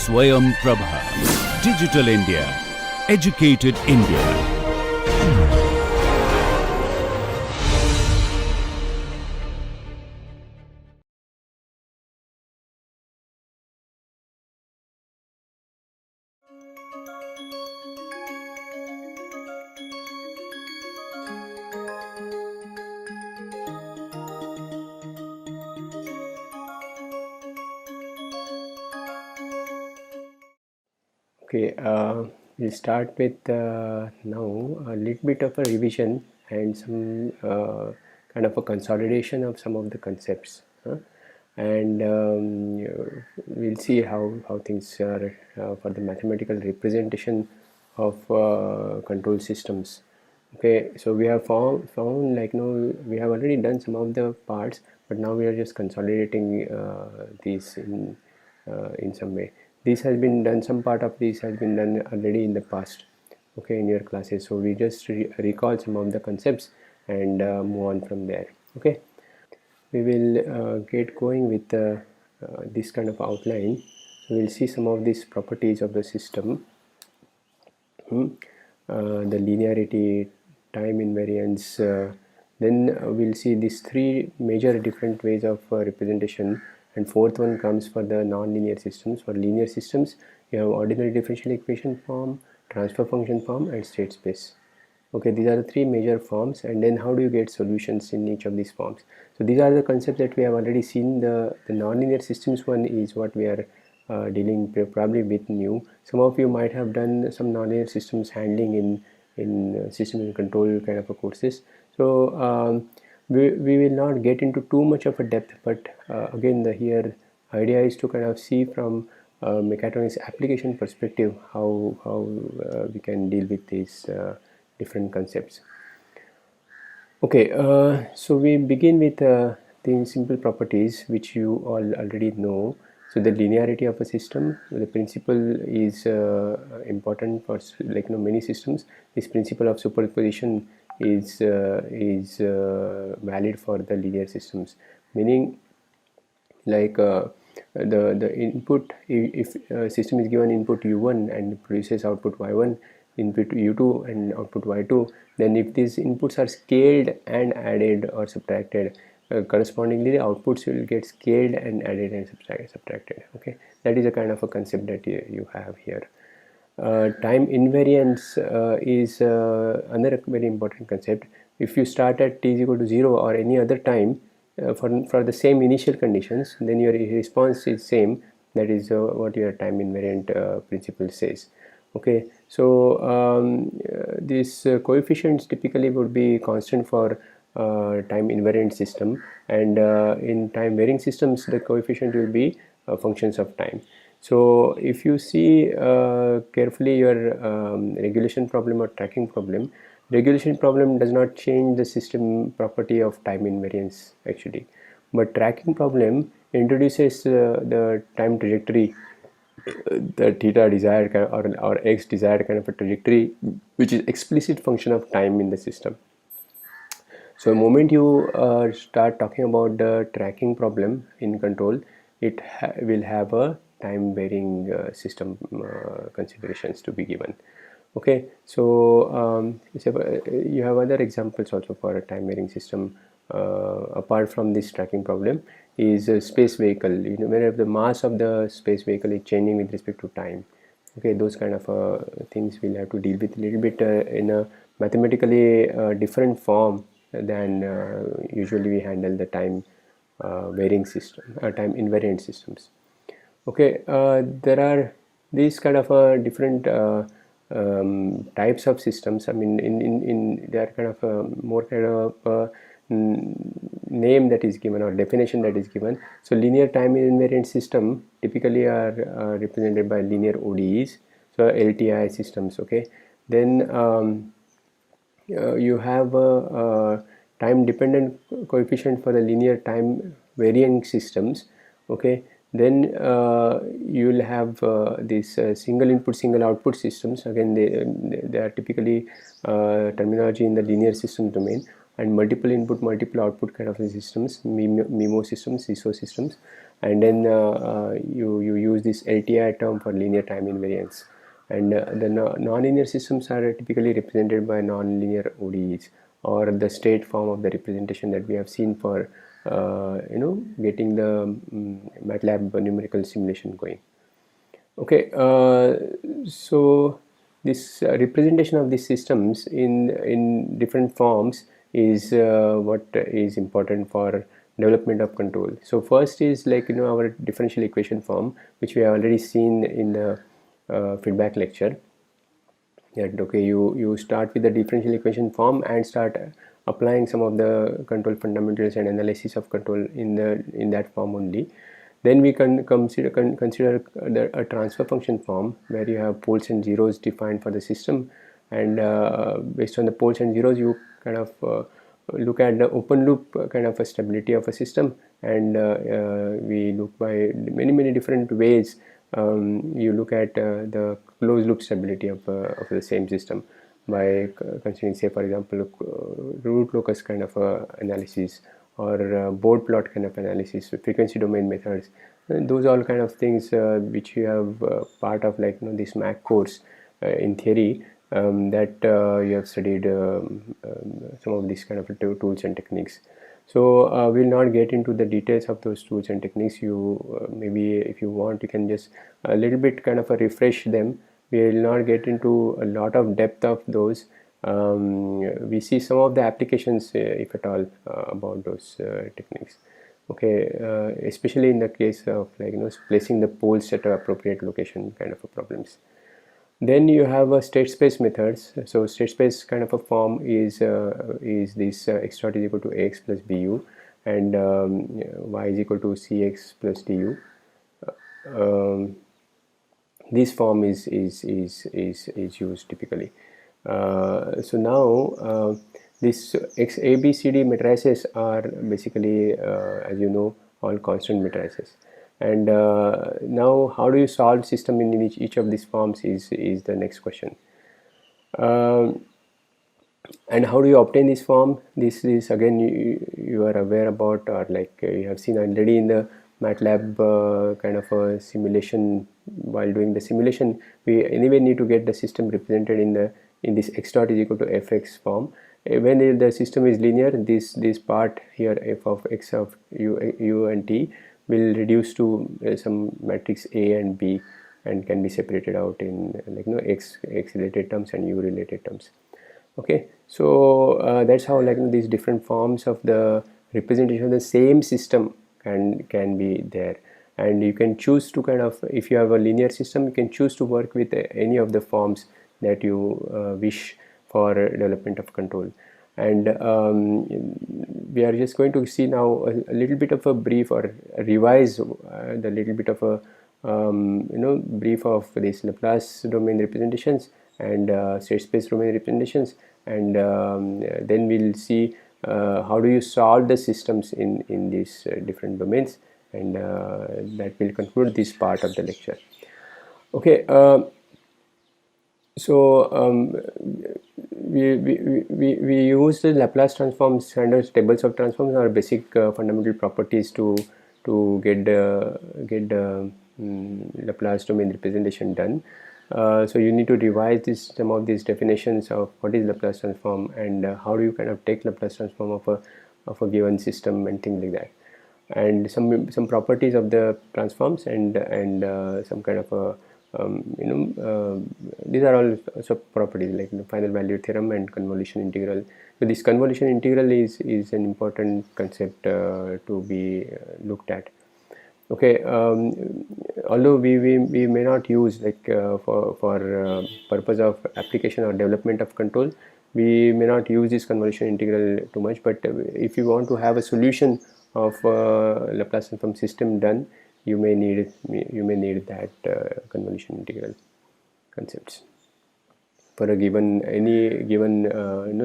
Swayam Prabha. Digital India. Educated India. Okay, we'll start with now a little bit of a revision and some kind of a consolidation of some of the concepts, and we'll see how things are for the mathematical representation of control systems. Okay, so we have found like we have already done some of the parts, but now we are just consolidating these in some way. This has been done, some part of this has been done already in the past, okay, in your classes. So we just recall some of the concepts and move on from there. Okay, we will get going with this kind of outline. So we'll see some of these properties of the system, the linearity, time invariance, then we'll see these three major different ways of representation, and fourth one comes for the non-linear systems. For linear systems you have ordinary differential equation form, transfer function form, and state space. Okay, these are the three major forms, and then how do you get solutions in each of these forms. So these are the concepts that we have already seen. The non-linear systems one is what we are dealing probably with new. Some of you might have done some nonlinear systems handling in system and control kind of a courses. So we will not get into too much of a depth, but again the here idea is to kind of see from mechatronics application perspective how we can deal with these different concepts. Okay, so we begin with the simple properties which you all already know. So the linearity of a system, the principle is important for many systems. This principle of superposition is valid for the linear systems, meaning like the input, if system is given input u1 and produces output y1, input u2 and output y2, then if these inputs are scaled and added or subtracted, correspondingly the outputs will get scaled and added and subtracted. Okay, that is a kind of a concept that you have here. Time invariance is another very important concept. If you start at t is equal to 0 or any other time for the same initial conditions, then your response is same. That is what your time invariant principle says. Okay, so these coefficients typically would be constant for time invariant system, and in time varying systems the coefficient will be functions of time. So if you see carefully your regulation problem or tracking problem, regulation problem does not change the system property of time invariance actually, but tracking problem introduces the time trajectory, the theta desired or x desired kind of a trajectory, which is explicit function of time in the system. So the moment you start talking about the tracking problem in control, it will have a time varying system considerations to be given. Okay, so you have other examples also for a time varying system apart from this tracking problem is a space vehicle, where the mass of the space vehicle is changing with respect to time. Okay, those kind of things we'll have to deal with a little bit in a mathematically different form than usually we handle the time varying system, time invariant systems. Okay, there are these kind of different types of systems. I mean, in they are kind of more kind of name that is given or definition that is given. So linear time invariant system typically are represented by linear ODEs, so LTI systems. Okay, then you have a time dependent coefficient for the linear time varying systems. Okay, then you will have these single input single output systems. Again, they are typically terminology in the linear system domain. and multiple input multiple output kind of systems, MIMO systems, SISO systems, and then you use this LTI term for linear time invariance. And the nonlinear systems are typically represented by nonlinear ODEs, or the state form of the representation that we have seen for getting the MATLAB numerical simulation going. Okay, so this representation of these systems in different forms is what is important for development of control. So first is like our differential equation form, which we have already seen in the feedback lecture. That okay, you start with the differential equation form and start applying some of the control fundamentals and analysis of control in that form only. Then we can consider a transfer function form where you have poles and zeros defined for the system, and based on the poles and zeros you kind of look at the open loop kind of a stability of a system, and we look by many different ways. You look at the closed loop stability of the same system by considering, say for example, root locus kind of analysis, or board plot kind of analysis, frequency domain methods. And those all kind of things which you have part of this MAC course in theory, that you have studied some of these kind of tools and techniques. So we'll not get into the details of those tools and techniques. You maybe if you want, you can just a little bit kind of refresh them. We will not get into a lot of depth of those. We see some of the applications, if at all, about those techniques. Okay, especially in the case of placing the poles at an appropriate location kind of problems. Then you have a state space methods. So state space kind of a form is this x dot is equal to ax plus bu, and y is equal to cx plus du. This form is used typically. So now this ABCD matrices are basically, as you know, all constant matrices. And now how do you solve system in each of these forms is the next question. And how do you obtain this form? This is again you are aware about, or you have seen already in the MATLAB kind of a simulation. While doing the simulation, we anyway need to get the system represented in this x dot is equal to fx form. When the system is linear, this part here, f of x of u and t, will reduce to some matrix A and B, and can be separated out in x related terms and u related terms. Okay, so that's how these different forms of the representation of the same system can be there. And you can choose to kind of, if you have a linear system, you can choose to work with any of the forms that you wish for development of control. And we are just going to see now a little bit of a brief, or revise the little bit of a brief of these Laplace domain representations and state space domain representations, and then we'll see how do you solve the systems in these different domains, and that will conclude this part of the lecture. Okay, so we use the Laplace transform standard tables of transforms, or basic fundamental properties to get the Laplace domain representation done. So you need to revise some of these definitions of what is Laplace transform, and how do you kind of take Laplace transform of a given system and things like that, and some properties of the transforms, and some kind of a these are all sub properties like the final value theorem and convolution integral. So this convolution integral is an important concept to be looked at. Okay, although we may not use for purpose of application or development of control, we may not use this convolution integral too much, but if you want to have a solution of Laplace transform system done, you may need that convolution integral concepts for a given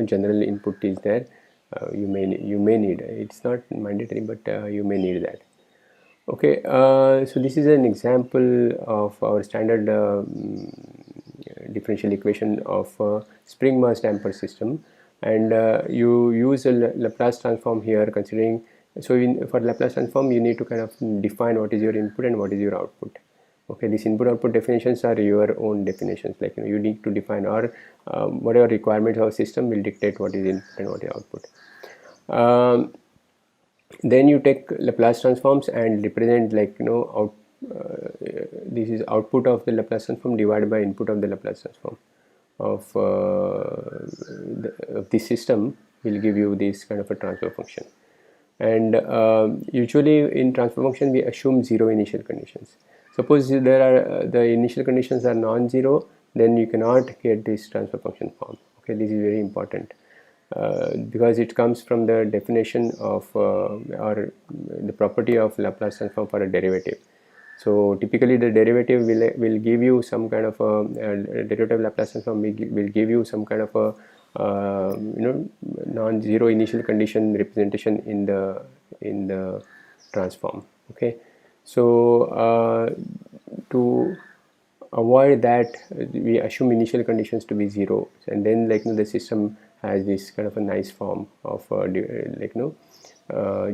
general input is there. You may need, it's not mandatory, but you may need that. Okay, so this is an example of our standard differential equation of spring mass damper system. and you use a Laplace transform here, considering, so for Laplace transform you need to kind of define what is your input and what is your output. Okay, these input output definitions are your own definitions, like you need to define, or whatever requirements of system will dictate what is input and what is output. Then you take Laplace transforms and represent, like this is output of the Laplace transform divided by input of the Laplace transform of this system will give you this kind of a transfer function. And usually in transfer function we assume zero initial conditions. Suppose there are the initial conditions are non-zero, then you cannot get this transfer function form. Okay, this is very important because it comes from the definition of or the property of Laplace transform for a derivative. So typically the derivative will give you some kind of a derivative Laplace transform will give you some kind of a non-zero initial condition representation in the transform. Okay, so to avoid that, we assume initial conditions to be zero, and then the system has this kind of a nice form of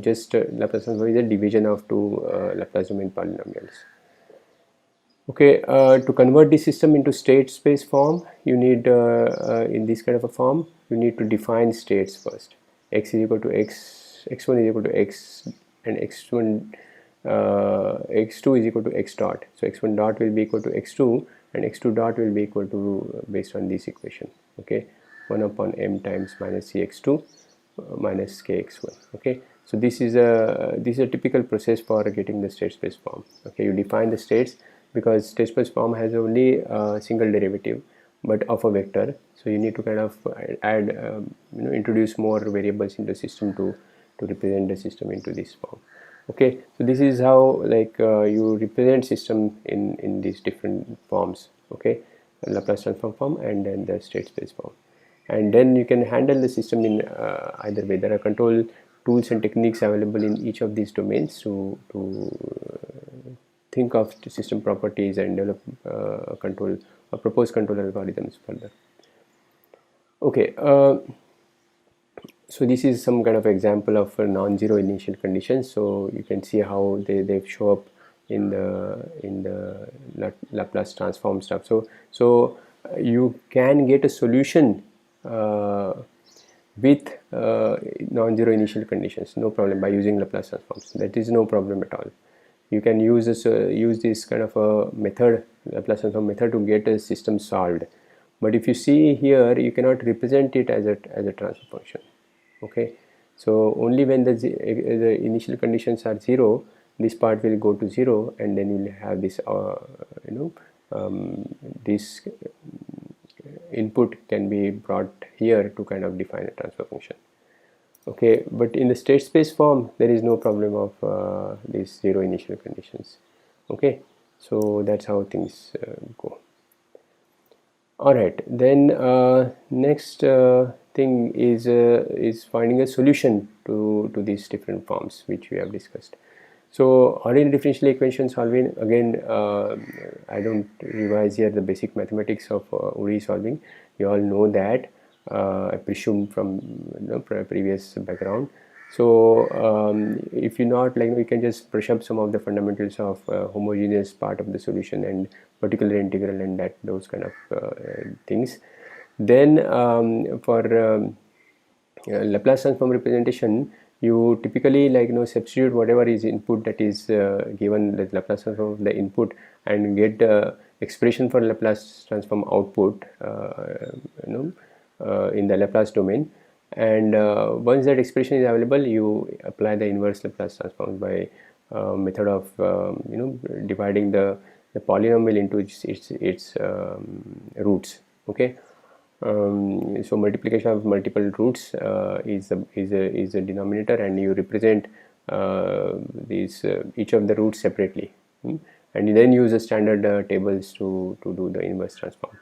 just Laplace transform is a division of two Laplace domain polynomials. Okay, to convert this system into state space form, you need in this kind of a form you need to define states first. X is equal to x, x1 is equal to x, and x2 is equal to x dot. So x1 dot will be equal to x2 and x2 dot will be equal to, based on this equation, okay, 1 upon m times minus cx2 minus kx1. Okay, so this is a typical process for getting the state space form. Okay, you define the states, because state space form has only a single derivative but of a vector, so you need to kind of add introduce more variables in the system to represent the system into this form. Okay, so this is how you represent system in these different forms. Okay, Laplace transform form and then the state space form, and then you can handle the system in either way. There are control tools and techniques available in each of these domains to think of system properties and develop propose control algorithms further. Okay, so this is some kind of example of a non-zero initial conditions. So you can see how they show up in the Laplace transform stuff. So you can get a solution with non-zero initial conditions, no problem, by using Laplace transforms. That is no problem at all. You can use this kind of a method, Laplace transform method, to get a system solved. But if you see here, you cannot represent it as a transfer function. Okay, so only when the initial conditions are zero, this part will go to zero, and then you will have this this input can be brought here to kind of define a transfer function. Okay, but in the state space form there is no problem of these zero initial conditions. Okay, so that's how things go. All right, then next thing is finding a solution to these different forms which we have discussed. So ordinary differential equation solving, again I don't revise here the basic mathematics of ODE solving. You all know that, I presume from previous background. So if you not you can just brush up some of the fundamentals of homogeneous part of the solution and particular integral and those kind of things. Then for Laplace transform representation, you typically substitute whatever is input that is given the Laplace transform of the input and get the expression for Laplace transform output in the Laplace domain, and once that expression is available, you apply the inverse Laplace transform by method of dividing the polynomial into its roots. Okay, so multiplication of multiple roots is a denominator, and you represent these each of the roots separately, and you then use the standard tables to do the inverse transform.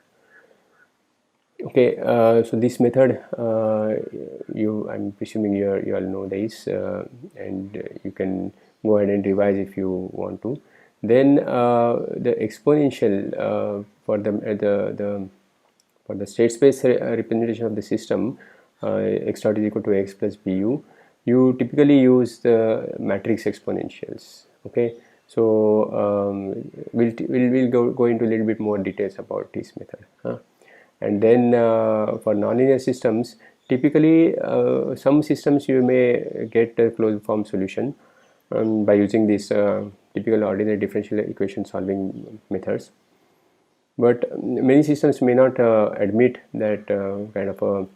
Okay, so this method I'm presuming you all know this, and you can go ahead and revise if you want to. Then the exponential for the state space representation of the system, x dot is equal to x plus bu, you typically use the matrix exponentials. Okay, so we'll go into a little bit more details about this method. And then for nonlinear systems, typically some systems you may get a closed form solution by using these typical ordinary differential equation solving methods, but many systems may not admit that kind of a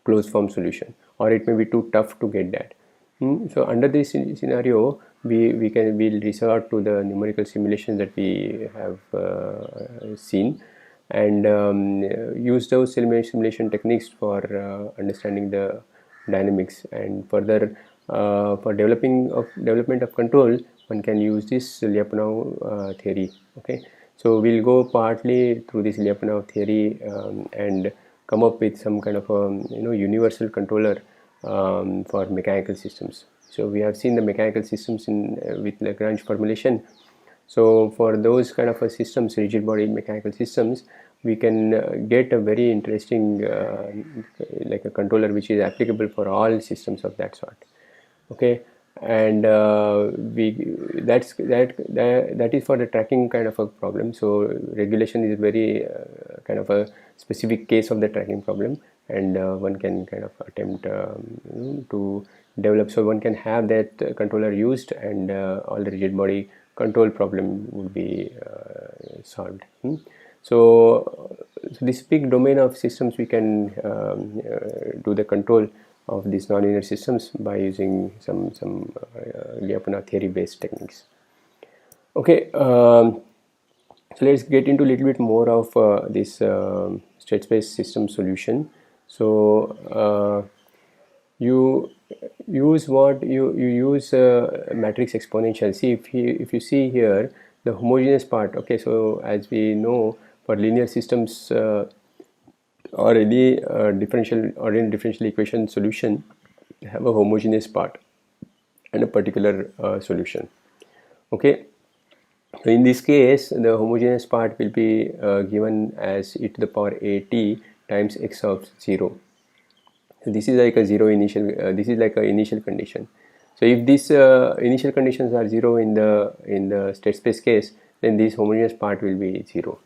closed form solution, or it may be too tough to get that. So under this scenario, we'll resort to the numerical simulations that we have seen, and use those simulation techniques for understanding the dynamics, and further for development of control, one can use this Lyapunov theory. Okay, so we'll go partly through this Lyapunov theory and come up with some kind of a universal controller for mechanical systems. So we have seen the mechanical systems in with Lagrange formulation. So for those kind of systems, rigid body mechanical systems, we can get a very interesting like a controller which is applicable for all systems of that sort. Okay, and that is for the tracking kind of a problem. So regulation is very kind of a specific case of the tracking problem, and one can kind of attempt to develop, so one can have that controller used, and all the rigid body control problem would be solved. So this big domain of systems, we can do the control of these nonlinear systems by using some Lyapunov theory based techniques. Okay, so let's get into a little bit more of this state space system solution. So you use matrix exponential. See, if you see here the homogeneous part. Okay, so as we know, for linear systems or any differential equation solution, have a homogeneous part and a particular solution. Okay, so in this case, the homogeneous part will be given as e to the power at times x of 0. So this is like a zero initial. This is like an initial condition. So if these initial conditions are 0 in the state space case, then this homogeneous part will be 0.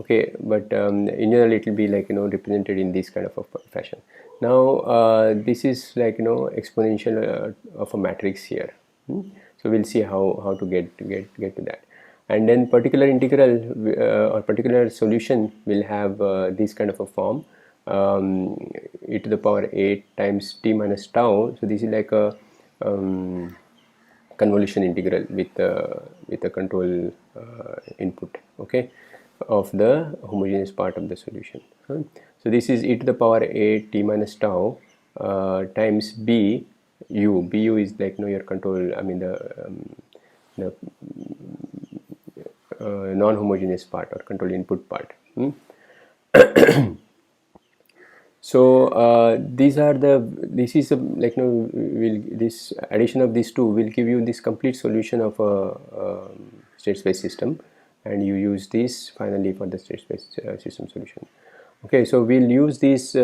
Okay, but in general it will be like represented in this kind of a fashion. Now this is like exponential of a matrix here. So we'll see how to get to that, and then particular integral or particular solution will have this kind of a form, e to the power 8 times t minus tau. So this is like a convolution integral with a control input. Okay, of the homogeneous part of the solution. So this is e to the power 8 t minus tau times b u. Bu is like your control. I mean the non-homogeneous part or control input part. So this is this addition of these two will give you this complete solution of a state space system, and you use this finally for the state space system solution. Okay, so we'll use this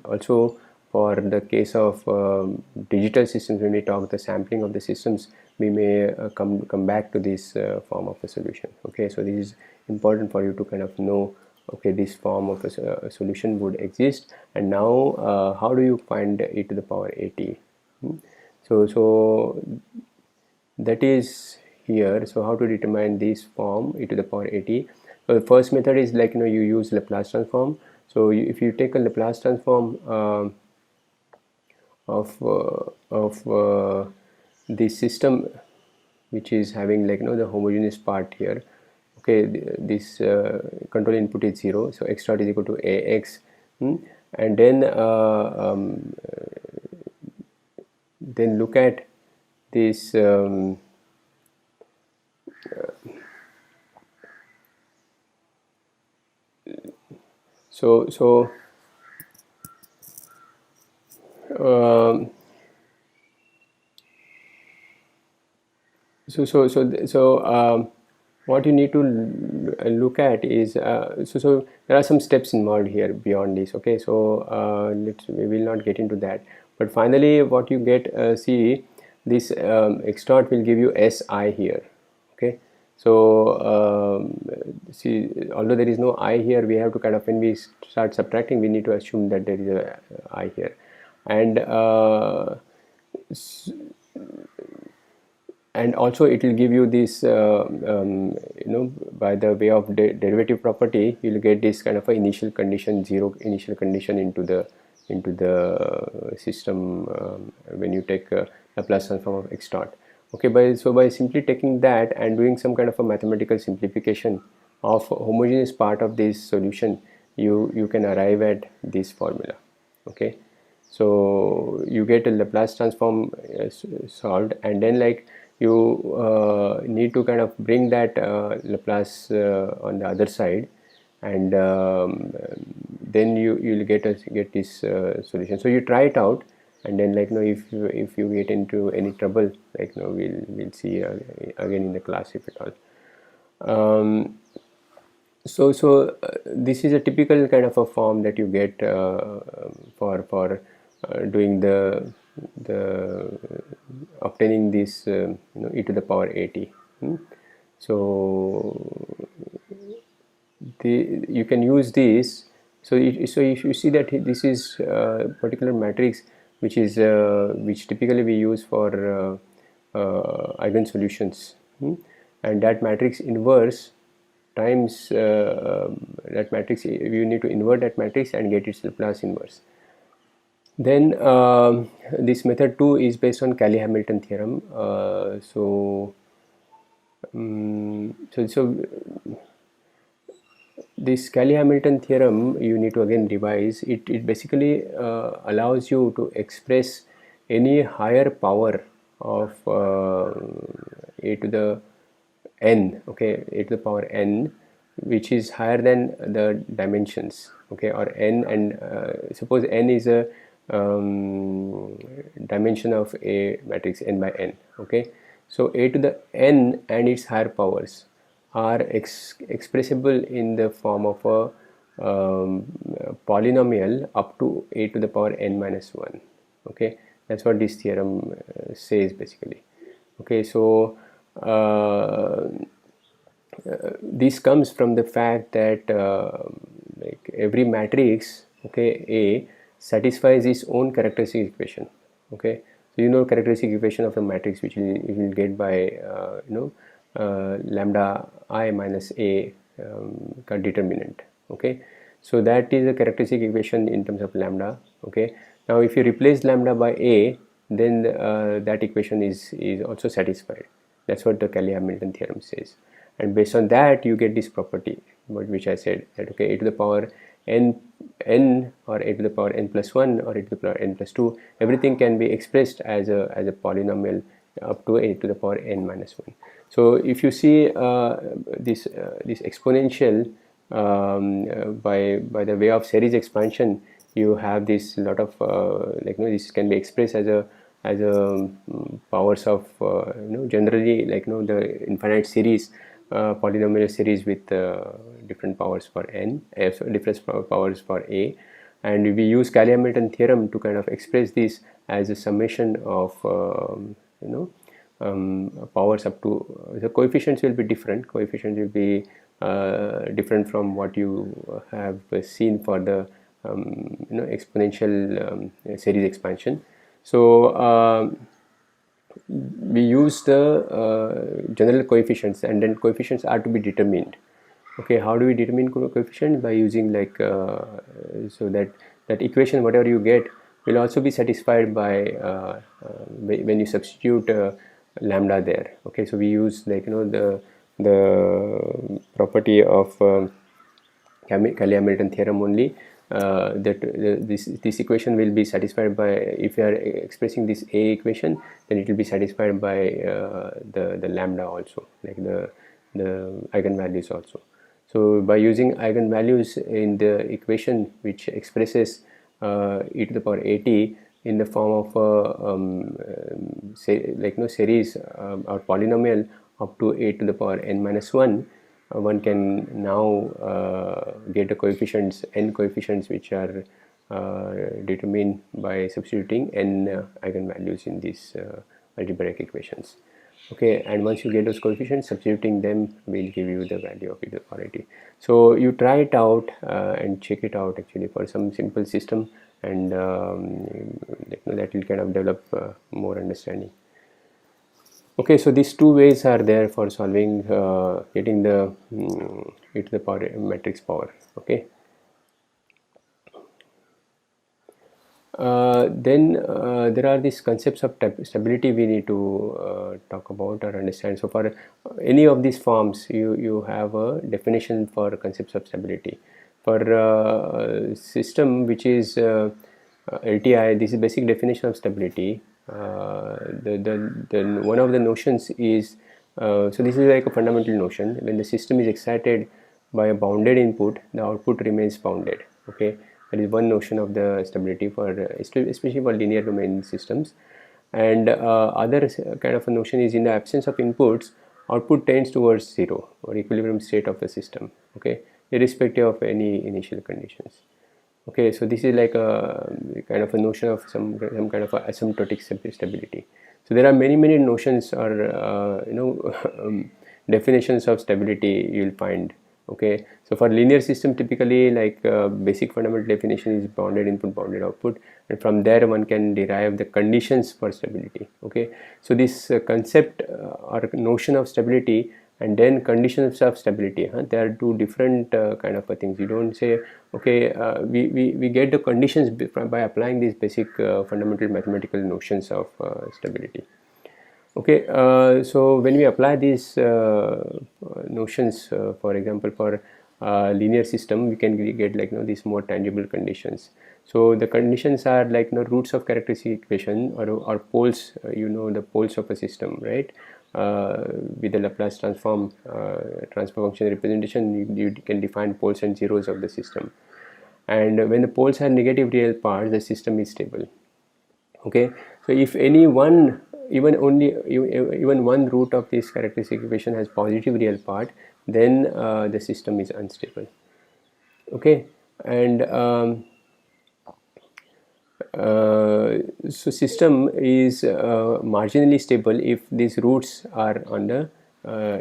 also for the case of digital systems. When we talk the sampling of the systems, we may come back to this form of a solution. Okay, so this is important for you to kind of know, okay, this form of a solution would exist, and now how do you find e to the power at? So that is here. So how to determine this form e to the power at? So the first method is like you use Laplace transform. So if you take a Laplace transform of this system, which is having like the homogeneous part here. Okay, this control input is 0, so x dot is equal to ax, and then look at this so what you need to look at is so there are some steps involved here beyond this. Okay, so we will not get into that, but finally what you get, see this xdot will give you si here. Okay, so see, although there is no I here, we have to kind of, when we start subtracting, we need to assume that there is a I here, and also it will give you this by the way of derivative property, you will get this kind of a initial condition, zero initial condition into the system when you take Laplace transform of x dot. Okay, by simply taking that and doing some kind of a mathematical simplification of homogeneous part of this solution, you can arrive at this formula. Okay, so you get a Laplace transform solved, and then like you need to kind of bring that Laplace on the other side, and then you'll get this solution. So you try it out, and then like if you get into any trouble, like we'll see again in the class if at all. So this is a typical kind of a form that you get for doing the obtaining this e to the power at. So you can use this. So if you see that this is a particular matrix which typically we use for eigen solutions, and that matrix inverse times that matrix, you need to invert that matrix and get its Laplace inverse. Then this method 2 is based on Cayley-Hamilton theorem. So this Cayley-Hamilton theorem you need to again revise. It basically allows you to express any higher power of a to the n, okay, a to the power n, which is higher than the dimensions, okay, or n, and suppose n is a dimension of a matrix n by n. Okay, so a to the n and its higher powers are expressible in the form of a polynomial up to a to the power n minus 1. Okay, that's what this theorem says basically. Okay, so this comes from the fact that like every matrix, okay, A satisfies its own characteristic equation. Okay, so you know characteristic equation of the matrix, which you will get by lambda I minus A determinant. Okay, so that is a characteristic equation in terms of lambda. Okay, now if you replace lambda by A, then that equation is also satisfied. That's what the Cayley-Hamilton theorem says, and based on that you get this property which I said, that okay, a to the power n or a to the power n plus 1 or a to the power n plus 2, everything can be expressed as a polynomial up to a to the power n minus 1. So if you see this exponential by the way of series expansion, you have this lot of this can be expressed as a powers of generally the infinite series, polynomial series with different powers for n, so different powers for a, and we use Cayley-Hamilton theorem to kind of express this as a summation of powers up to, the coefficients will be different. Coefficients will be different from what you have seen for the exponential series expansion. So we use the general coefficients, and then coefficients are to be determined. Okay, how do we determine coefficient? By using so that equation, whatever you get, will also be satisfied by when you substitute lambda there. Okay, so we use the property of Cayley-Hamilton theorem only, that this equation will be satisfied by, if you are expressing this A equation, then it will be satisfied by the lambda also, like the eigenvalues also. So by using eigenvalues in the equation which expresses e to the power at in the form of a series or polynomial up to a to the power n minus 1, one can now get the coefficients, n coefficients, which are determined by substituting n eigenvalues in these algebraic equations. Okay, and once you get those coefficients, substituting them will give you the value of e to the power at. So you try it out and check it out actually for some simple system, and that will kind of develop more understanding. Okay, so these two ways are there for solving getting the e to the power matrix power. Okay. Then there are these concepts of stability we need to talk about or understand. So for any of these forms, you have a definition for concepts of stability. For system which is LTI, this is basic definition of stability. The one of the notions is so this is like a fundamental notion. When the system is excited by a bounded input, the output remains bounded. Okay. That is one notion of the stability for especially for linear domain systems. And other kind of a notion is in the absence of inputs, output tends towards zero or equilibrium state of the system. Okay, irrespective of any initial conditions. Okay, so this is like a kind of a notion of some kind of a asymptotic stability. So there are many notions or definitions of stability you will find. Okay, so for linear system, typically like basic fundamental definition is bounded input, bounded output, and from there one can derive the conditions for stability. Okay, so this concept or notion of stability and then conditions of stability, there are two different kind of things. You don't say okay, we get the conditions by applying these basic fundamental mathematical notions of stability. Okay, so when we apply these notions, for example, for linear system, we can get like these more tangible conditions. So the conditions are like roots of characteristic equation or poles, the poles of a system, right? With the Laplace transform transfer function representation, you can define poles and zeros of the system. And when the poles have negative real parts, the system is stable. Okay, so if any one even one root of this characteristic equation has positive real part, then the system is unstable. Okay, and so system is marginally stable if these roots are on the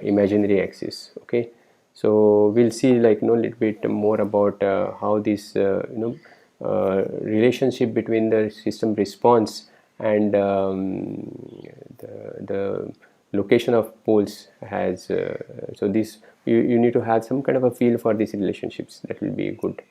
imaginary axis. Okay, so we'll see like little bit more about how this relationship between the system response and the location of poles has so this you need to have some kind of a feel for these relationships. That will be good.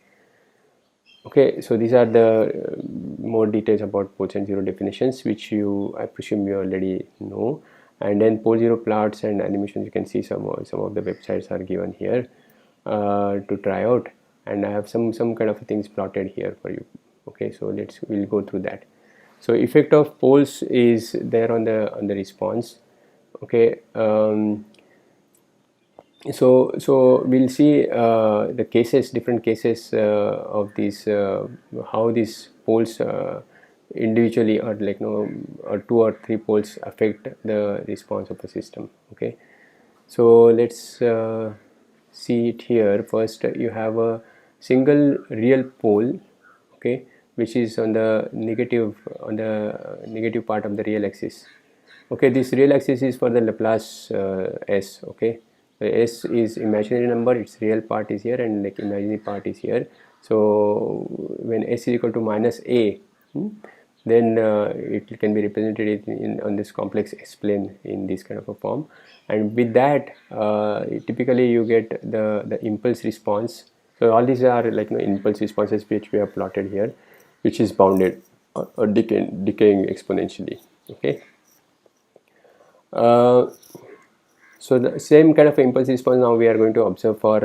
Okay, so these are the more details about poles and zero definitions, which I presume you already know. And then pole zero plots and animations, you can see some of the websites are given here to try out, and I have some kind of things plotted here for you. Okay, so we'll go through that. So effect of poles is there on the response. Okay, so we'll see the cases, different cases of these how these poles individually or like or two or three poles affect the response of the system. Okay, so let's see it here. First, you have a single real pole. Okay, which is on the negative part of the real axis. Okay, this real axis is for the Laplace S. Okay, the S is imaginary number, its real part is here and like imaginary part is here. So when S is equal to minus A, then it can be represented on this complex S plane in this kind of a form, and with that typically you get the impulse response. So all these are like impulse responses which we have plotted here, which is bounded or decaying exponentially. Okay, so the same kind of impulse response now we are going to observe for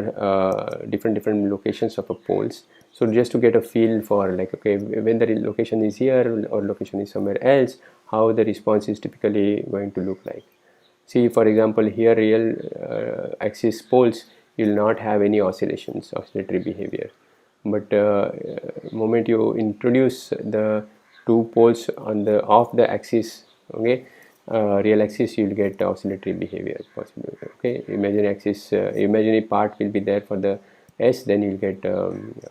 different locations of a poles. So just to get a feel for like, okay, when the location is here or location is somewhere else, how the response is typically going to look like. See, for example, here real axis poles, you will not have any oscillations, oscillatory behavior. But moment you introduce the two poles on the off the axis, okay, real axis, you will get oscillatory behavior possible. Okay, imaginary axis, imaginary part will be there for the S, then you will get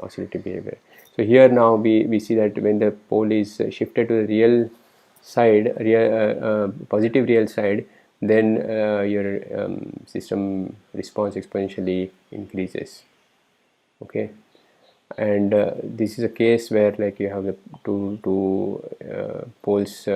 oscillatory behavior. So here now we see that when the pole is shifted to the real side, positive real side, then your system response exponentially increases. Okay, and this is a case where like you have the two poles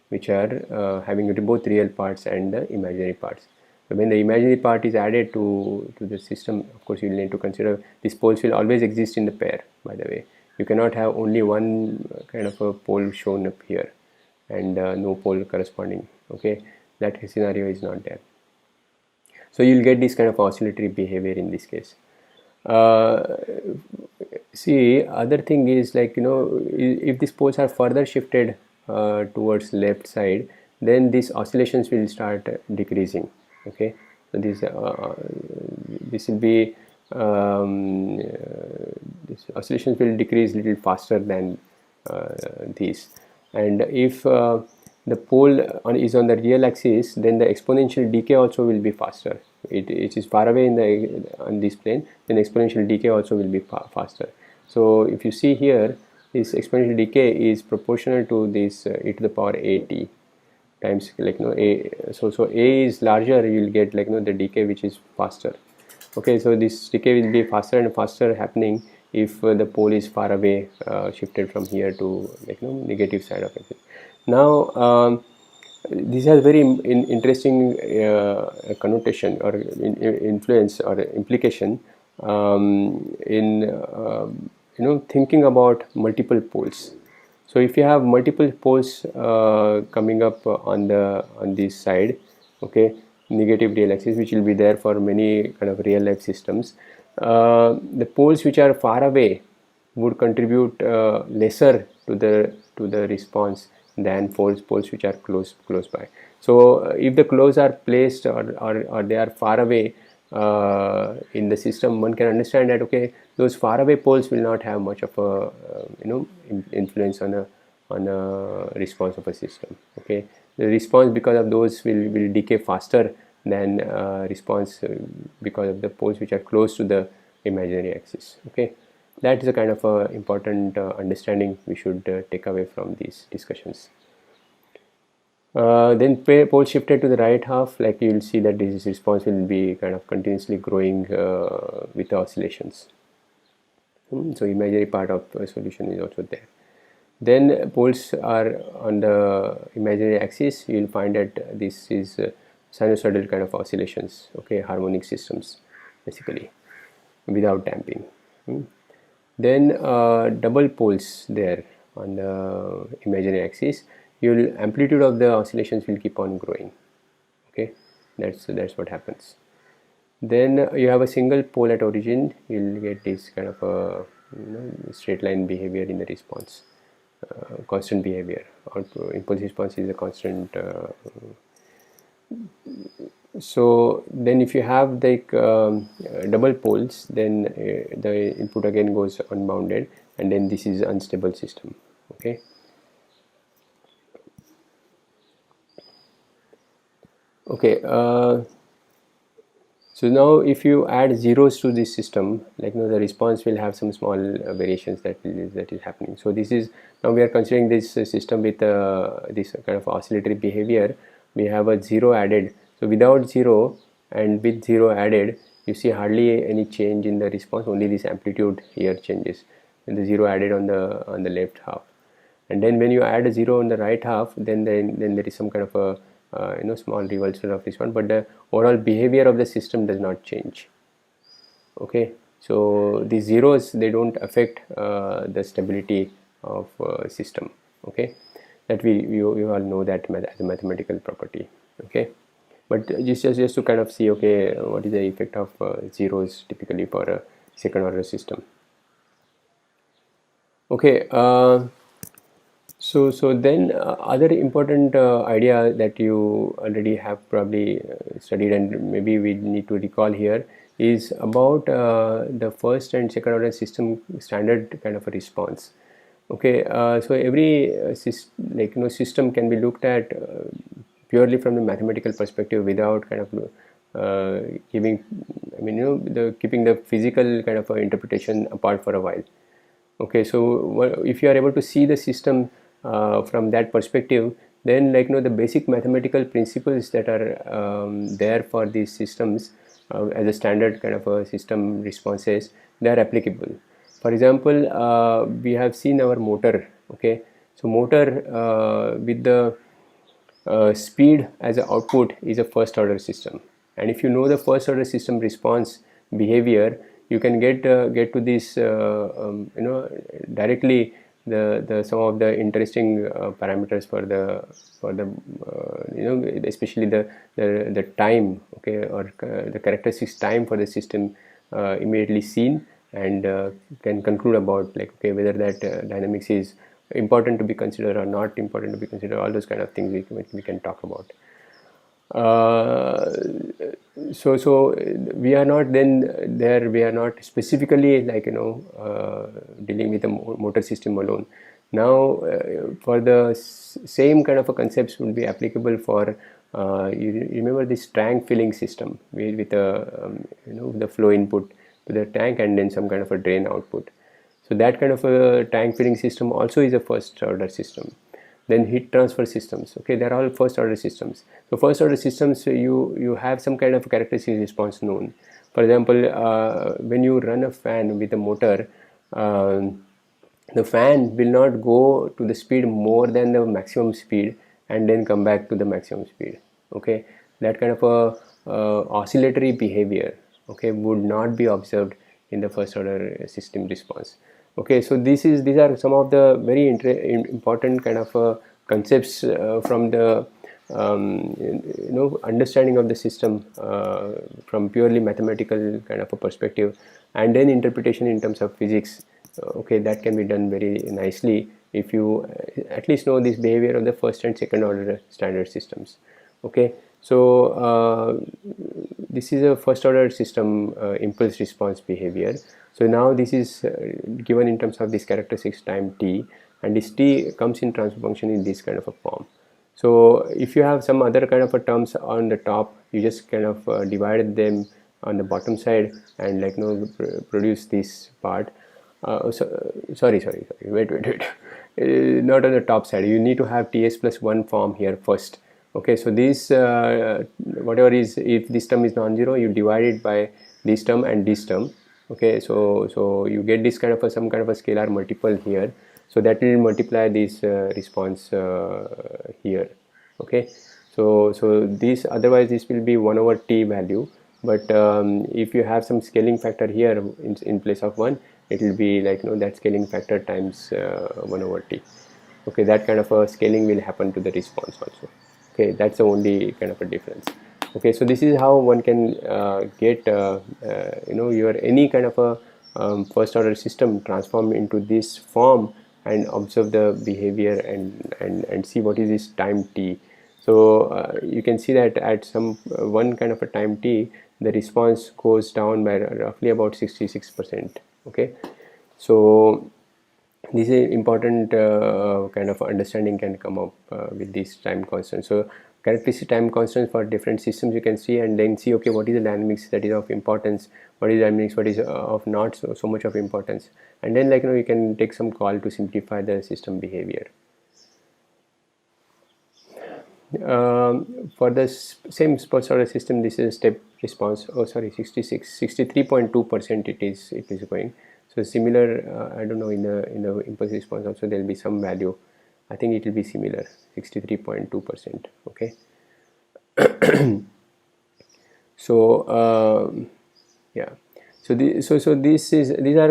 which are having both real parts and the imaginary parts. So when the imaginary part is added to the system, of course you will need to consider these poles will always exist in the pair, by the way. You cannot have only one kind of a pole shown up here and no pole corresponding. Okay, that scenario is not there. So you'll get this kind of oscillatory behavior in this case. See, other thing is like, you know, if these poles are further shifted towards left side, then these oscillations will start decreasing. Okay, so this will be these oscillations will decrease little faster than these. And if the pole is on the real axis, then the exponential decay also will be faster. It is far away on this plane, then exponential decay also will be faster. So if you see here, this exponential decay is proportional to this e to the power at times, like, you know, a. So a is larger, you will get, like, you know, the decay which is faster. Okay, so this decay will be faster and faster happening if the pole is far away, shifted from here to, like, you know, negative side of it. Now this has very interesting connotation or influence or implication in you know, thinking about multiple poles. So if you have multiple poles coming up on this side, okay, negative real axis, which will be there for many kind of real life systems, the poles which are far away would contribute lesser to the response than poles which are close by. So if the close are placed or they are far away in the system, one can understand that, okay, those far away poles will not have much of a you know, influence on a response of a system. Okay, the response because of those will decay faster than response because of the poles which are close to the imaginary axis. Okay, that is a kind of important understanding we should take away from these discussions. Then pole shifted to the right half, like you will see that this response will be kind of continuously growing with the oscillations. So imaginary part of solution is also there. Then poles are on the imaginary axis, you will find that this is sinusoidal kind of oscillations. Okay, harmonic systems basically without damping. Then double poles there on the imaginary axis, your amplitude of the oscillations will keep on growing. Okay, that's what happens. Then you have a single pole at origin, you'll get this kind of a, you know, straight line behavior in the response, constant behavior. Impulse response is a constant. So then if you have like double poles, then the input again goes unbounded, and then this is unstable system. Okay. Okay, so now if you add zeros to this system, like, you know, the response will have some small variations that is happening. So this is, now we are considering this system with this kind of oscillatory behavior. We have a zero added. So without zero and with zero added, you see hardly any change in the response. Only this amplitude here changes, and the zero added on the left half. And then when you add a zero on the right half, then there is some kind of a you know, small revulsion of this one, but the overall behavior of the system does not change. Okay, so these zeros, they don't affect the stability of system. Okay, that you all know that as a mathematical property. Okay, but just to kind of see, okay, what is the effect of zeros typically for a second order system. Okay, so then other important idea that you already have probably studied and maybe we need to recall here is about the first and second order system standard kind of a response. Okay, so every system can be looked at purely from the mathematical perspective without kind of giving, I mean, keeping the physical kind of interpretation apart for a while. Okay, so if you are able to see the system from that perspective, then the basic mathematical principles that are there for these systems as a standard kind of a system responses, they are applicable. For example, we have seen our motor. Okay, so motor with the speed as an output is a first order system, and if you know the first order system response behavior, you can get to this directly the some of the interesting parameters for the especially the time, okay, or the characteristics time for the system immediately seen, and can conclude about okay, whether that dynamics is important to be considered or not important to be considered. All those kind of things we can talk about. So we are not then there, we are not specifically dealing with the motor system alone. Now for the same kind of a concepts would be applicable for you remember this tank filling system with the flow input to the tank and then some kind of a drain output. So that kind of a tank filling system also is a first order system. Then heat transfer systems, okay, they're all first order systems. So first order systems, you have some kind of characteristic response known. For example, when you run a fan with a motor, the fan will not go to the speed more than the maximum speed and then come back to the maximum speed. Okay, that kind of a oscillatory behavior, okay, would not be observed in the first order system response. Okay, so these are some of the very important kind of concepts from the understanding of the system from purely mathematical kind of a perspective, and then interpretation in terms of physics. Okay, that can be done very nicely if you at least know this behavior of the first and second order standard systems. Okay, so this is a first order system impulse response behavior. So now this is given in terms of this characteristics time t, and this t comes in transfer function in this kind of a form. So if you have some other kind of a terms on the top, you just kind of divide them on the bottom side and produce this part. Sorry, wait, not on the top side. You need to have ts plus 1 form here first. Okay, so this whatever is, if this term is non-zero, you divide it by this term and this term. Okay, so you get this kind of some kind of a scalar multiple here, so that will multiply this response here. Okay, so this, otherwise this will be 1 over t value, but if you have some scaling factor here in place of 1, it will be that scaling factor times 1 over t. Okay, that kind of a scaling will happen to the response also. Okay, that's the only kind of a difference. Okay, so this is how one can get your any kind of a first order system transformed into this form and observe the behavior and see what is this time t. So you can see that at some one kind of a time t, the response goes down by roughly about 66%. Okay, so this is important kind of understanding can come up with this time constant. So characteristic time constants for different systems you can see, and then see, okay, what is the dynamics that is of importance, what is dynamics what is of not so much of importance, and then you can take some call to simplify the system behavior. For the same first order system, this is step response. Oh, sorry, 63.2% it is going. So similar, I don't know, in the impulse response also there will be some value. I think it will be similar, 63.2%. Okay. So yeah. So these are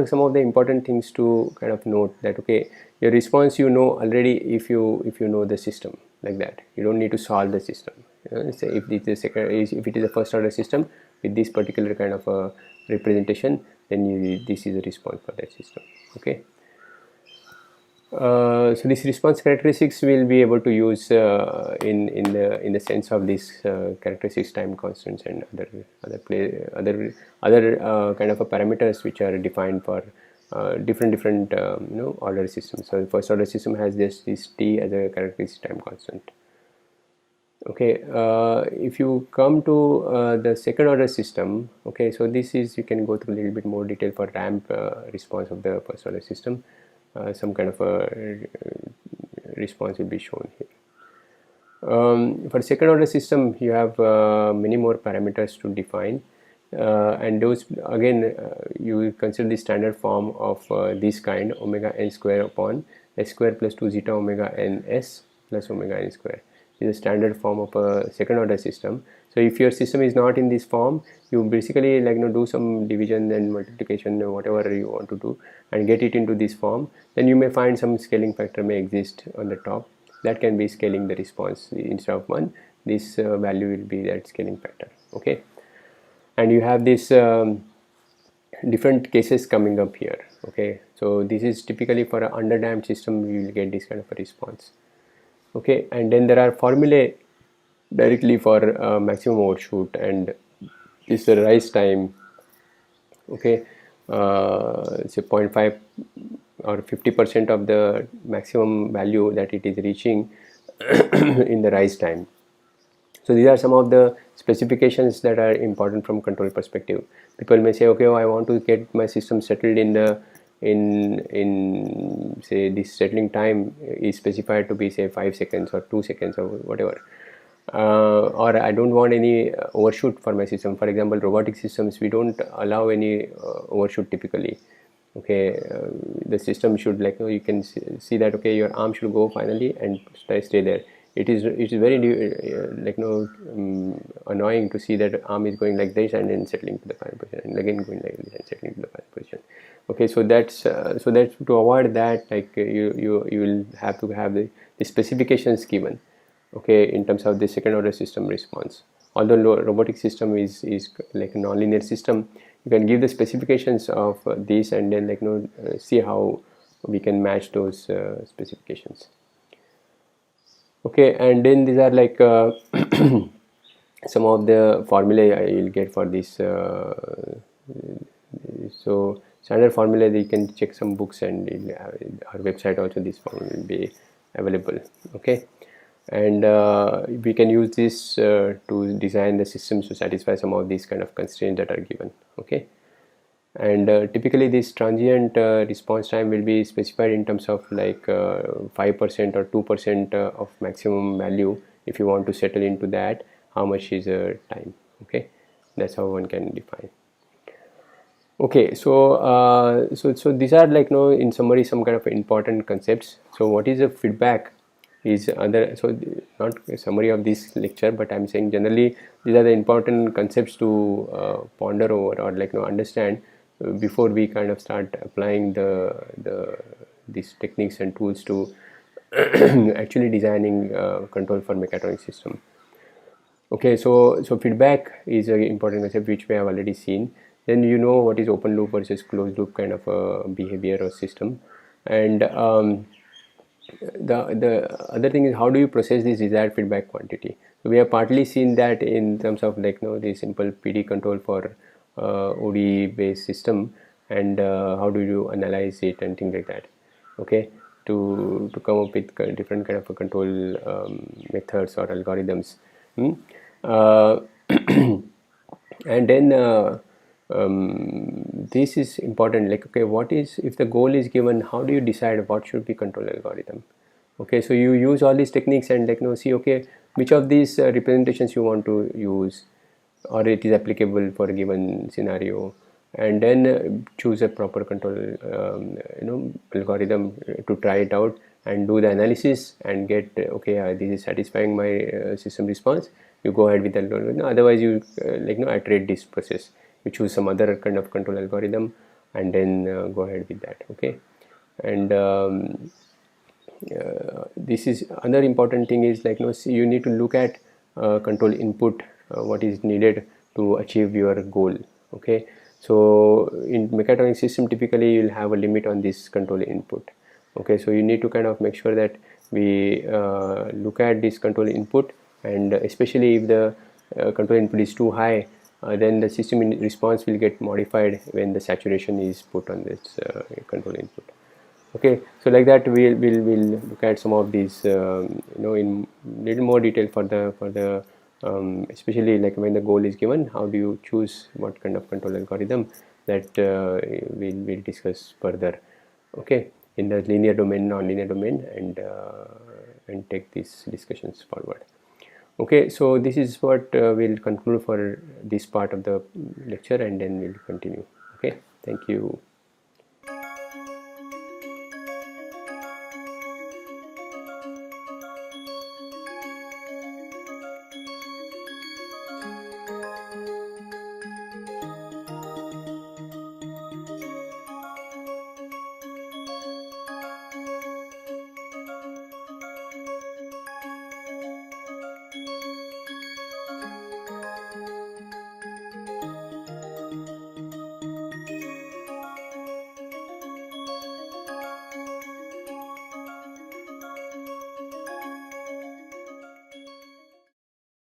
some of the important things to kind of note, that okay, your response already if you know the system like that. You don't need to solve the system. Say if it is a first order system with this particular kind of a representation, then this is a response for that system. Okay. So this response characteristics will be able to use in the sense of this characteristics time constants and other kind of a parameters which are defined for different order systems. So the first order system has this t as a characteristic time constant. Okay, if you come to the second order system, okay, so this is, you can go through a little bit more detail for ramp response of the first order system. Some kind of a response will be shown here. For second order system, you have many more parameters to define, and those again you will consider the standard form of this kind, omega n square upon s square plus 2 zeta omega n s plus omega n square is a standard form of a second order system. So if your system is not in this form, you basically do some division and multiplication or whatever you want to do and get it into this form. Then you may find some scaling factor may exist on the top that can be scaling the response. Instead of 1, this value will be that scaling factor. Okay, and you have this different cases coming up here. Okay, so this is typically for an underdamped system, you will get this kind of a response. Okay, and then there are formulae directly for maximum overshoot, and this rise time. Okay, say 0.5 or 50% of the maximum value that it is reaching in the rise time. So these are some of the specifications that are important from control perspective. People may say, okay, I want to get my system settled in the in say this settling time is specified to be say 5 seconds or 2 seconds or whatever, or I don't want any overshoot for my system. For example, robotic systems, we don't allow any overshoot typically. Okay, the system should you can see that okay, your arm should go finally and stay there. It is very annoying to see that arm is going like this and then settling to the final position and again going like this and settling to the final position. Okay, so that's to avoid that, you will have to have the specifications given, okay, in terms of the second order system response. Although robotic system is like a nonlinear system, you can give the specifications of this and then see how we can match those specifications. Okay, and then these are some of the formulae I will get for this. So standard formula, you can check some books, and in our website also this formula will be available. Okay, and we can use this to design the systems to satisfy some of these kind of constraints that are given. Okay, and typically this transient response time will be specified in terms of 5% or 2% of maximum value. If you want to settle into that, how much is time? Okay, that's how one can define. Okay, so so these are in summary some kind of important concepts. So what is a feedback is other, so not a summary of this lecture, but I'm saying generally these are the important concepts to ponder over or understand before we kind of start applying these techniques and tools to actually designing control for mechatronic system. Okay, so feedback is an important concept which we have already seen. Then you know what is open loop versus closed loop kind of a behavior or system, and the other thing is how do you process this desired feedback quantity. So we have partly seen that in terms of the simple PD control for ODE based system, and how do you analyze it and things like that. Okay, to come up with different kind of a control methods or algorithms. And then this is important, okay, what is, if the goal is given, how do you decide what should be control algorithm? Okay, so you use all these techniques and see, okay, which of these representations you want to use or it is applicable for a given scenario, and then choose a proper control algorithm to try it out and do the analysis and get okay, this is satisfying my system response. You go ahead with the algorithm. Otherwise you iterate this process, you choose some other kind of control algorithm and then go ahead with that. Okay, and this is another important thing is you need to look at control input, what is needed to achieve your goal. Okay, so in mechatronic system typically you'll have a limit on this control input. Okay, so you need to kind of make sure that we look at this control input, and especially if the control input is too high, then the system response will get modified when the saturation is put on this control input. Okay, so like that we'll look at some of these in little more detail for the especially like when the goal is given, how do you choose what kind of control algorithm, that we'll discuss further, okay, in the linear domain, non-linear domain, and take these discussions forward. Okay, so this is what we'll conclude for this part of the lecture, and then we'll continue. Okay, thank you.